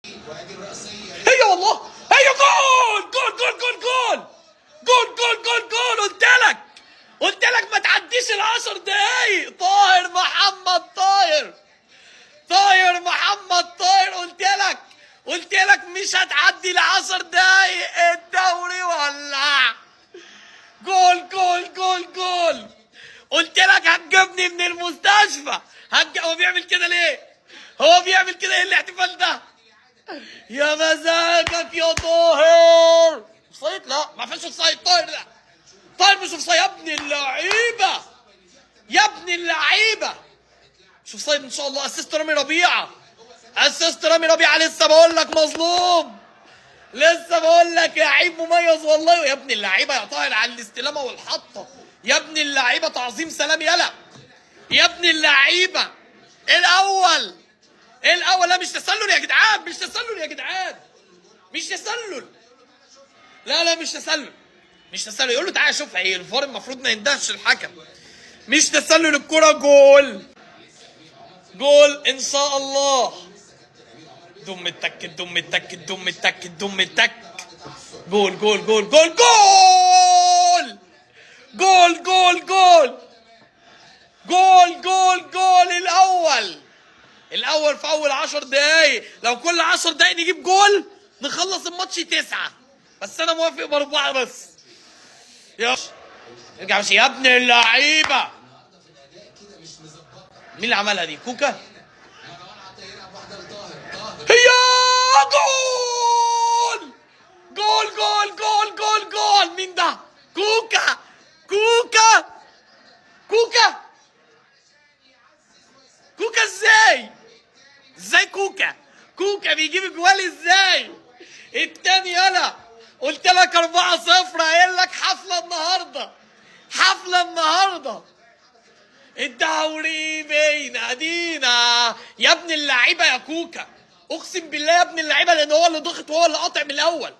هي والله هي جول جول جول جول جول جول جول جول جول. قلت لك ما تعديش ال10 دقايق. طاهر محمد طاهر، طاهر محمد طاهر. قلت لك مش هتعدي ال10 دقايق. الدوري ولع. جول جول جول جول. قلت لك هتجيبني من المستشفى. هو بيعمل كده ليه؟ هو بيعمل كده ايه الاحتفال ده؟ يا مزاجك يا طاهر. اوفسايد؟ لا ما فيش اوفسايد. طاهر ده طاهر مش اوفسايد يا ابن اللعيبه، يا ابن اللعيبه. مش اوفسايد ان شاء الله. اسيست رامي ربيعه، اسيست رامي ربيعه. لسه بقول لك مظلوم، لسه بقول لك لعيب مميز والله. يا ابن اللعيبه يا طاهر على الاستلامه والحطه. يا ابن اللعيبه تعظيم سلام. يلا يا ابن اللعيبه. الاول لا مش تسلل يا جدعان، مش تسلل يا جدعان، مش تسلل. لا مش تسلل، مش تسلل. يقول له تعالى شوف ايه الفار، المفروض ما يندهش الحكم. مش تسلل الكرة. جول جول ان شاء الله. دم التك دم التك دم التك دم التك. جول جول جول جول جول جول جول جول جول جول جول. الاول في اول 10 دقايق. لو كل 10 دقايق نجيب جول نخلص الماتش 9، بس انا موافق ب4 بس. يا ارجع مش يا ابن اللعيبه. مين اللي عملها دي؟ كوكا. هي جول جول جول جول جول جول. مين ده؟ كوكا كوكا كوكا كوكا. ازاي كوكا بيجيب اجوال ازاي؟ التاني يلا. قلت لك 4-0. قايل لك حفله النهارده، حفله النهارده. الدوري بينادينا. يا ابن اللعيبه يا كوكا، اقسم بالله يا ابن اللعيبه، لان هو اللي ضغط وهو اللي قاطع من الاول.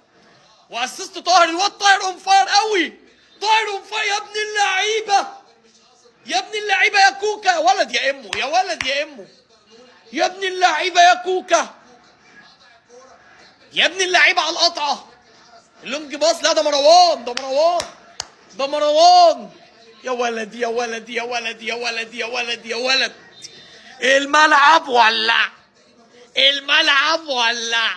واسست طاهر. الواد طاهر اون فاير قوي. طاهر اون فاير يا ابن اللعيبه، يا ابن اللعيبه يا كوكا. يا ولد يا امه، يا ولد يا امه، يا ابن اللعيبه يا كوكا، يا ابن اللعيبه على القطعه. اللونج باص. لا ده مروان، ده مروان، ده مروان. يا ولد يا ولد يا ولد يا ولد يا ولد يا ولد. الملعب ولع، الملعب ولع.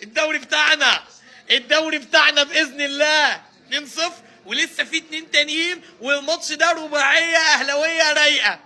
الدوري بتاعنا، الدوري بتاعنا باذن الله 2-0، ولسه في 2 تانيين، والماتش ده رباعيه اهلاويه رايقه.